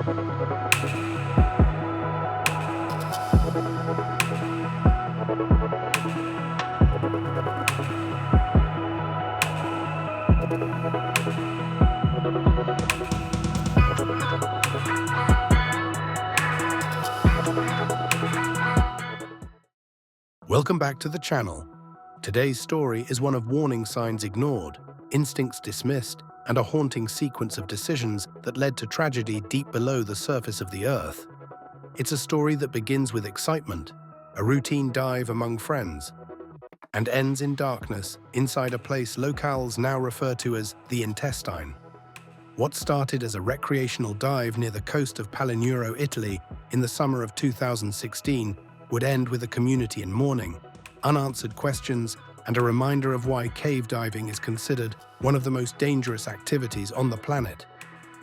Welcome back to the channel. Today's story is one of warning signs ignored, instincts dismissed, and a haunting sequence of decisions that led to tragedy deep below the surface of the Earth. It's a story that begins with excitement, a routine dive among friends, and ends in darkness inside a place locals now refer to as the intestine. What started as a recreational dive near the coast of Palinuro, Italy, in the summer of 2016 would end with a community in mourning, unanswered questions, and a reminder of why cave diving is considered one of the most dangerous activities on the planet.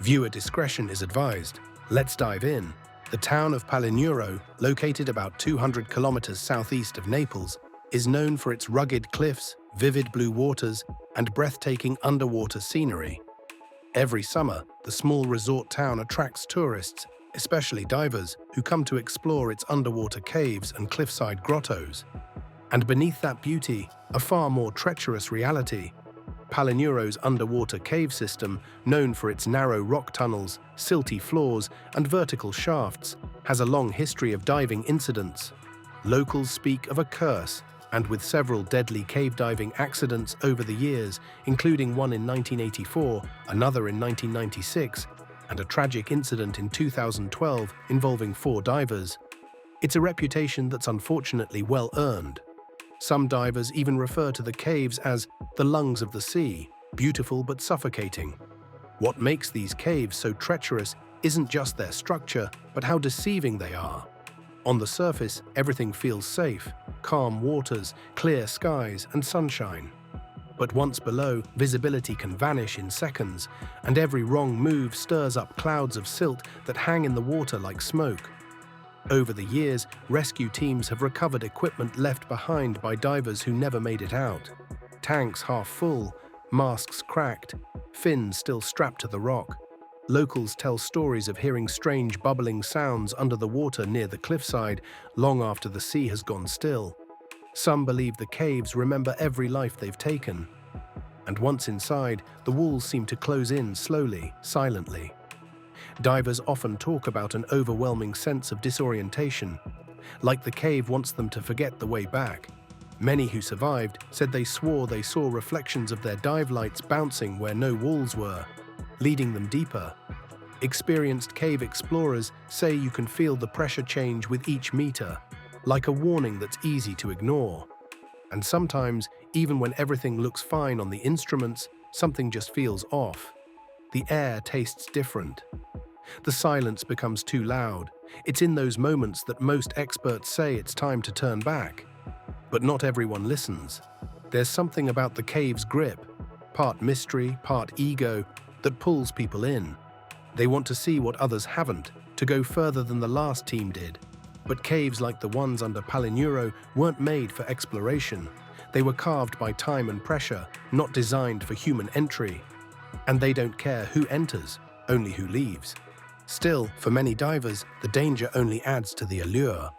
Viewer discretion is advised. Let's dive in. The town of Palinuro, located about 200 kilometers southeast of Naples, is known for its rugged cliffs, vivid blue waters, and breathtaking underwater scenery. Every summer, the small resort town attracts tourists, especially divers, who come to explore its underwater caves and cliffside grottos. And beneath that beauty, a far more treacherous reality. Palinuro's underwater cave system, known for its narrow rock tunnels, silty floors, and vertical shafts, has a long history of diving incidents. Locals speak of a curse, and with several deadly cave diving accidents over the years, including one in 1984, another in 1996, and a tragic incident in 2012 involving 4 divers. It's a reputation that's unfortunately well earned. Some divers even refer to the caves as the lungs of the sea, beautiful but suffocating. What makes these caves so treacherous isn't just their structure, but how deceiving they are. On the surface, everything feels safe: calm waters, clear skies, and sunshine. But once below, visibility can vanish in seconds, and every wrong move stirs up clouds of silt that hang in the water like smoke. Over the years, rescue teams have recovered equipment left behind by divers who never made it out. Tanks half full, masks cracked, fins still strapped to the rock. Locals tell stories of hearing strange bubbling sounds under the water near the cliffside long after the sea has gone still. Some believe the caves remember every life they've taken. And once inside, the walls seem to close in slowly, silently. Divers often talk about an overwhelming sense of disorientation, like the cave wants them to forget the way back. Many who survived said they swore they saw reflections of their dive lights bouncing where no walls were, leading them deeper. Experienced cave explorers say you can feel the pressure change with each meter, like a warning that's easy to ignore. And sometimes, even when everything looks fine on the instruments, something just feels off. The air tastes different. The silence becomes too loud. It's in those moments that most experts say it's time to turn back. But not everyone listens. There's something about the cave's grip, part mystery, part ego, that pulls people in. They want to see what others haven't, to go further than the last team did. But caves like the ones under Palinuro weren't made for exploration. They were carved by time and pressure, not designed for human entry. And they don't care who enters, only who leaves. Still, for many divers, the danger only adds to the allure.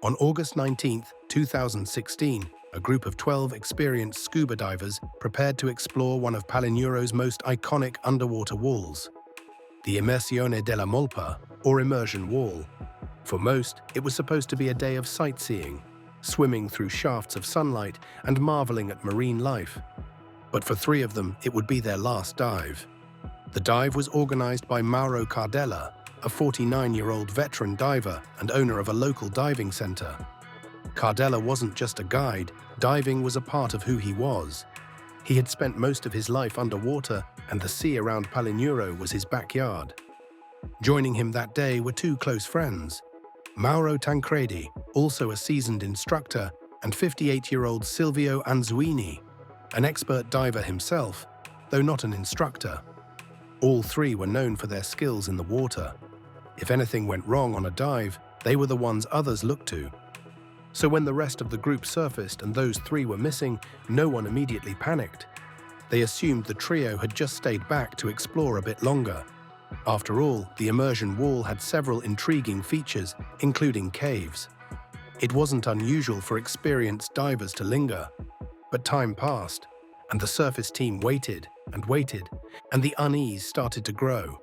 On August 19, 2016, a group of 12 experienced scuba divers prepared to explore one of Palinuro's most iconic underwater walls, the Immersione della Molpa, or immersion wall. For most, it was supposed to be a day of sightseeing, swimming through shafts of sunlight and marveling at marine life. But for 3 of them, it would be their last dive. The dive was organized by Mauro Cardella, a 49-year-old veteran diver and owner of a local diving center. Cardella wasn't just a guide, diving was a part of who he was. He had spent most of his life underwater, and the sea around Palinuro was his backyard. Joining him that day were 2 close friends, Mauro Tancredi, also a seasoned instructor, and 58-year-old Silvio Anzuini, an expert diver himself, though not an instructor. All 3 were known for their skills in the water. If anything went wrong on a dive, they were the ones others looked to. So when the rest of the group surfaced and those 3 were missing, no one immediately panicked. They assumed the trio had just stayed back to explore a bit longer. After all, the immersion wall had several intriguing features, including caves. It wasn't unusual for experienced divers to linger, but time passed, and the surface team waited, and the unease started to grow.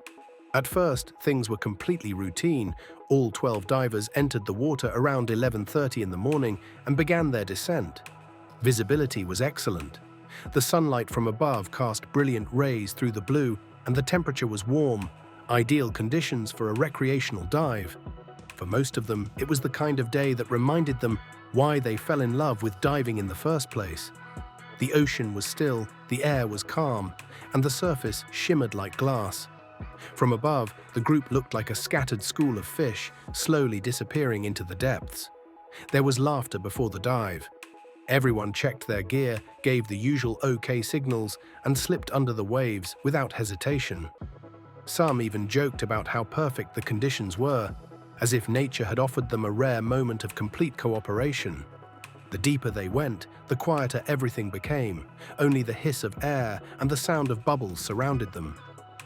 At first, things were completely routine. All 12 divers entered the water around 11:30 in the morning and began their descent. Visibility was excellent. The sunlight from above cast brilliant rays through the blue, and the temperature was warm, ideal conditions for a recreational dive. For most of them, it was the kind of day that reminded them why they fell in love with diving in the first place. The ocean was still, the air was calm, and the surface shimmered like glass. From above, the group looked like a scattered school of fish, slowly disappearing into the depths. There was laughter before the dive. Everyone checked their gear, gave the usual OK signals, and slipped under the waves without hesitation. Some even joked about how perfect the conditions were, as if nature had offered them a rare moment of complete cooperation. The deeper they went, the quieter everything became. Only the hiss of air and the sound of bubbles surrounded them.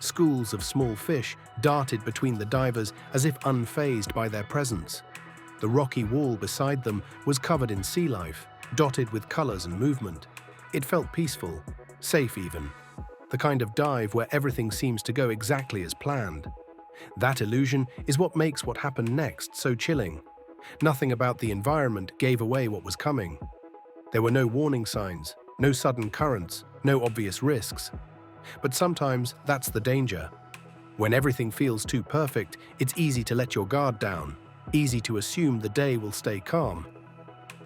Schools of small fish darted between the divers as if unfazed by their presence. The rocky wall beside them was covered in sea life, dotted with colors and movement. It felt peaceful, safe even. The kind of dive where everything seems to go exactly as planned. That illusion is what makes what happened next so chilling. Nothing about the environment gave away what was coming. There were no warning signs, no sudden currents, no obvious risks. But sometimes that's the danger. When everything feels too perfect, it's easy to let your guard down, easy to assume the day will stay calm.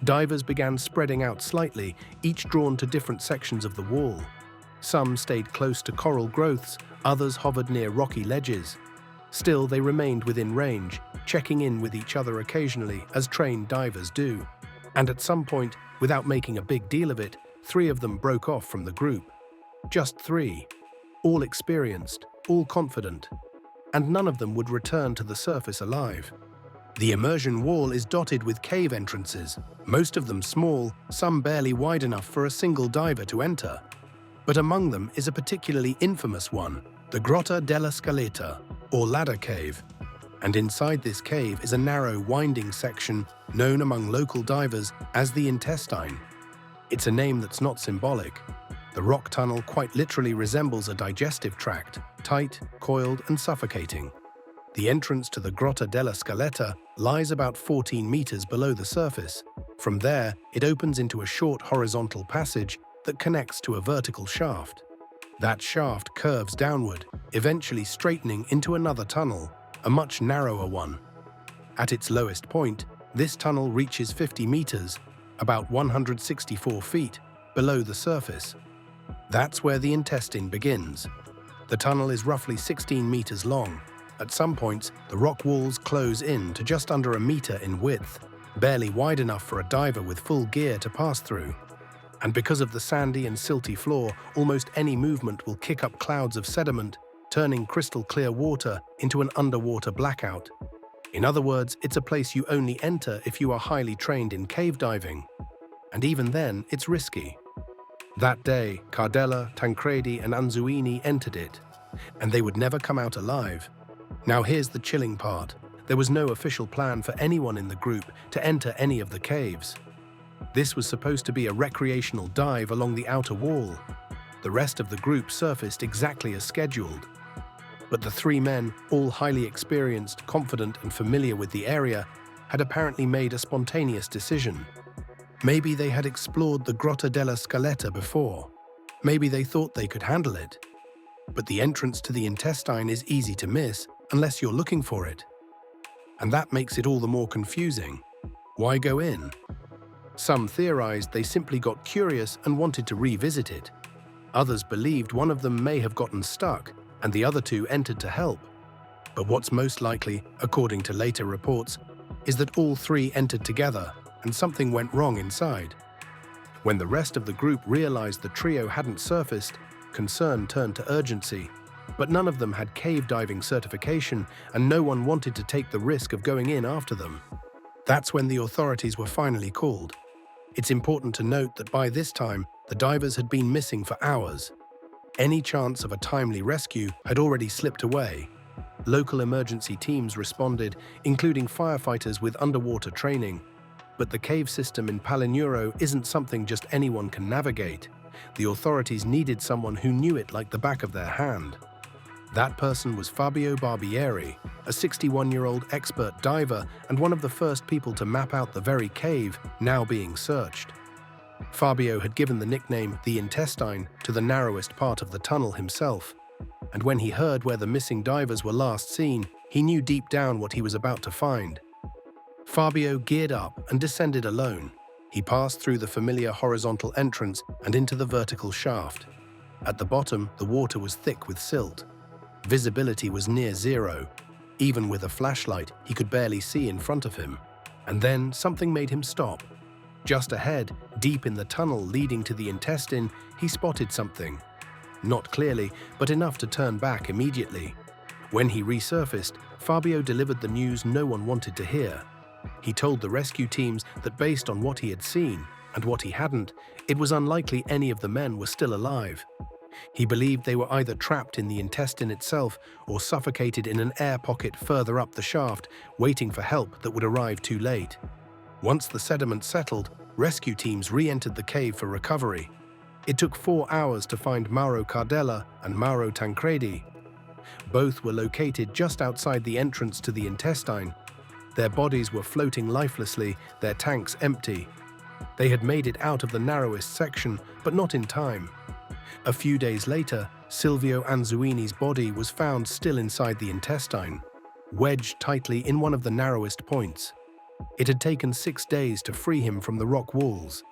Divers began spreading out slightly, each drawn to different sections of the wall. Some stayed close to coral growths, others hovered near rocky ledges. Still, they remained within range, checking in with each other occasionally, as trained divers do. And at some point, without making a big deal of it, 3 of them broke off from the group. Just 3. All experienced, all confident. And none of them would return to the surface alive. The immersion wall is dotted with cave entrances, most of them small, some barely wide enough for a single diver to enter. But among them is a particularly infamous one, the Grotta della Scaletta, or Ladder Cave. And inside this cave is a narrow, winding section known among local divers as the intestine. It's a name that's not symbolic. The rock tunnel quite literally resembles a digestive tract, tight, coiled, and suffocating. The entrance to the Grotta della Scaletta lies about 14 meters below the surface. From there, it opens into a short horizontal passage that connects to a vertical shaft. That shaft curves downward, eventually straightening into another tunnel, a much narrower one. At its lowest point, this tunnel reaches 50 meters, about 164 feet, below the surface. That's where the intestine begins. The tunnel is roughly 16 meters long. At some points, the rock walls close in to just under a meter in width, barely wide enough for a diver with full gear to pass through. And because of the sandy and silty floor, almost any movement will kick up clouds of sediment, turning crystal clear water into an underwater blackout. In other words, it's a place you only enter if you are highly trained in cave diving. And even then, it's risky. That day, Cardella, Tancredi, and Anzuini entered it, and they would never come out alive. Now here's the chilling part. There was no official plan for anyone in the group to enter any of the caves. This was supposed to be a recreational dive along the outer wall. The rest of the group surfaced exactly as scheduled. But the 3 men, all highly experienced, confident, and familiar with the area, had apparently made a spontaneous decision. Maybe they had explored the Grotta della Scaletta before. Maybe they thought they could handle it. But the entrance to the intestine is easy to miss unless you're looking for it. And that makes it all the more confusing. Why go in? Some theorized they simply got curious and wanted to revisit it. Others believed one of them may have gotten stuck, and the other 2 entered to help. But what's most likely, according to later reports, is that all 3 entered together, and something went wrong inside. When the rest of the group realized the trio hadn't surfaced, concern turned to urgency. But none of them had cave diving certification, and no one wanted to take the risk of going in after them. That's when the authorities were finally called. It's important to note that by this time, the divers had been missing for hours. Any chance of a timely rescue had already slipped away. Local emergency teams responded, including firefighters with underwater training. But the cave system in Palinuro isn't something just anyone can navigate. The authorities needed someone who knew it like the back of their hand. That person was Fabio Barbieri, a 61-year-old expert diver and one of the first people to map out the very cave now being searched. Fabio had given the nickname the Intestine to the narrowest part of the tunnel himself, and when he heard where the missing divers were last seen, he knew deep down what he was about to find. Fabio geared up and descended alone. He passed through the familiar horizontal entrance and into the vertical shaft. At the bottom, the water was thick with silt. Visibility was near zero. Even with a flashlight, he could barely see in front of him. And then something made him stop. Just ahead, deep in the tunnel leading to the intestine, he spotted something. Not clearly, but enough to turn back immediately. When he resurfaced, Fabio delivered the news no one wanted to hear. He told the rescue teams that based on what he had seen and what he hadn't, it was unlikely any of the men were still alive. He believed they were either trapped in the intestine itself or suffocated in an air pocket further up the shaft, waiting for help that would arrive too late. Once the sediment settled, rescue teams re-entered the cave for recovery. It took 4 hours to find Mauro Cardella and Mauro Tancredi. Both were located just outside the entrance to the intestine. Their bodies were floating lifelessly, their tanks empty. They had made it out of the narrowest section, but not in time. A few days later, Silvio Anzuini's body was found still inside the intestine, wedged tightly in one of the narrowest points. It had taken 6 days to free him from the rock walls.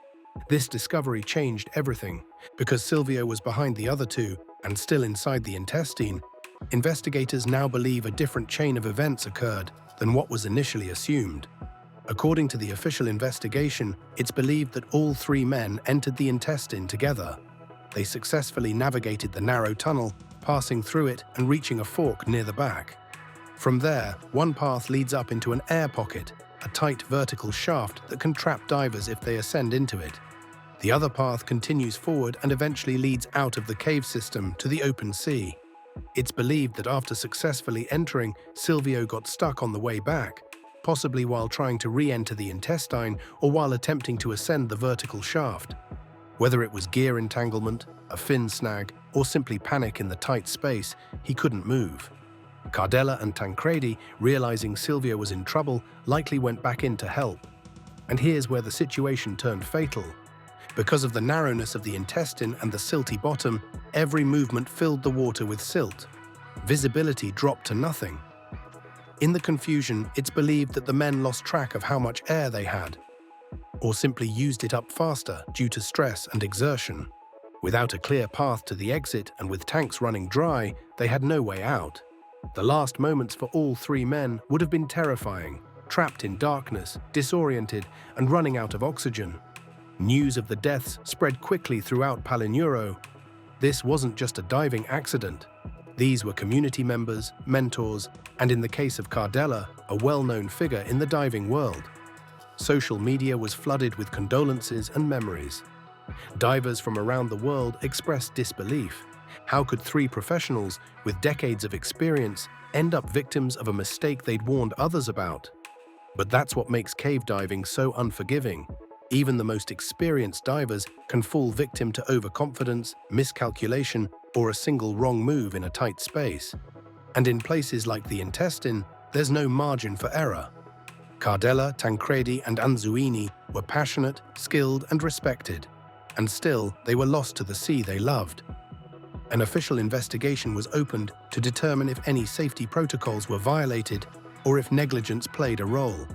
This discovery changed everything. Because Silvio was behind the other two and still inside the intestine, investigators now believe a different chain of events occurred than what was initially assumed. According to the official investigation, it's believed that all 3 men entered the intestine together. They successfully navigated the narrow tunnel, passing through it and reaching a fork near the back. From there, one path leads up into an air pocket, a tight vertical shaft that can trap divers if they ascend into it. The other path continues forward and eventually leads out of the cave system to the open sea. It's believed that after successfully entering, Silvio got stuck on the way back, possibly while trying to re-enter the intestine or while attempting to ascend the vertical shaft. Whether it was gear entanglement, a fin snag, or simply panic in the tight space, he couldn't move. Cardella and Tancredi, realizing Silvio was in trouble, likely went back in to help. And here's where the situation turned fatal. Because of the narrowness of the intestine and the silty bottom, every movement filled the water with silt. Visibility dropped to nothing. In the confusion, it's believed that the men lost track of how much air they had, or simply used it up faster due to stress and exertion. Without a clear path to the exit and with tanks running dry, they had no way out. The last moments for all 3 men would have been terrifying, trapped in darkness, disoriented, and running out of oxygen. News of the deaths spread quickly throughout Palinuro. This wasn't just a diving accident. These were community members, mentors, and in the case of Cardella, a well-known figure in the diving world. Social media was flooded with condolences and memories. Divers from around the world expressed disbelief. How could 3 professionals with decades of experience end up victims of a mistake they'd warned others about? But that's what makes cave diving so unforgiving. Even the most experienced divers can fall victim to overconfidence, miscalculation, or a single wrong move in a tight space. And in places like the intestine, there's no margin for error. Cardella, Tancredi, and Anzuini were passionate, skilled, and respected. And still, they were lost to the sea they loved. An official investigation was opened to determine if any safety protocols were violated or if negligence played a role.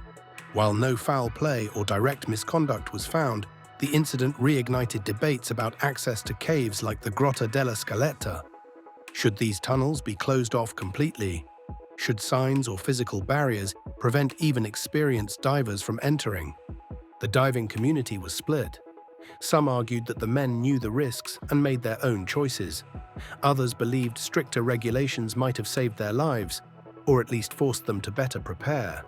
While no foul play or direct misconduct was found, the incident reignited debates about access to caves like the Grotta della Scaletta. Should these tunnels be closed off completely? Should signs or physical barriers prevent even experienced divers from entering? The diving community was split. Some argued that the men knew the risks and made their own choices. Others believed stricter regulations might have saved their lives, or at least forced them to better prepare.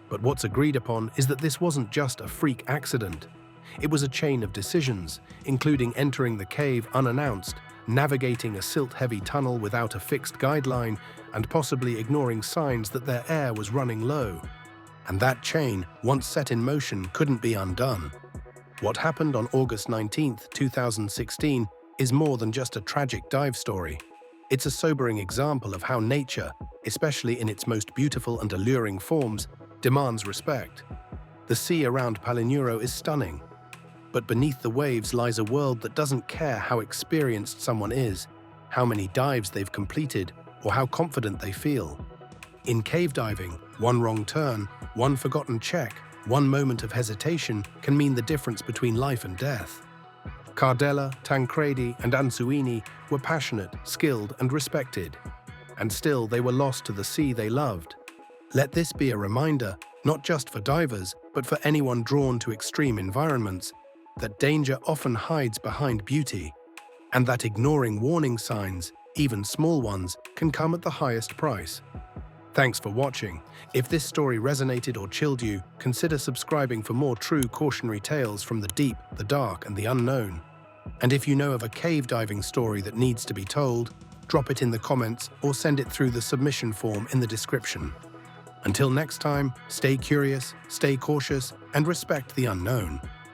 But what's agreed upon is that this wasn't just a freak accident. It was a chain of decisions, including entering the cave unannounced, navigating a silt-heavy tunnel without a fixed guideline, and possibly ignoring signs that their air was running low. And that chain, once set in motion, couldn't be undone. What happened on August 19, 2016, is more than just a tragic dive story. It's a sobering example of how nature, especially in its most beautiful and alluring forms, demands respect. The sea around Palinuro is stunning, but beneath the waves lies a world that doesn't care how experienced someone is, how many dives they've completed, or how confident they feel. In cave diving, one wrong turn, one forgotten check, one moment of hesitation can mean the difference between life and death. Cardella, Tancredi, and Ansuini were passionate, skilled, and respected, and still they were lost to the sea they loved. Let this be a reminder, not just for divers, but for anyone drawn to extreme environments, that danger often hides behind beauty, and that ignoring warning signs, even small ones, can come at the highest price. Thanks for watching. If this story resonated or chilled you, consider subscribing for more true cautionary tales from the deep, the dark, and the unknown. And if you know of a cave diving story that needs to be told, drop it in the comments or send it through the submission form in the description. Until next time, stay curious, stay cautious, and respect the unknown.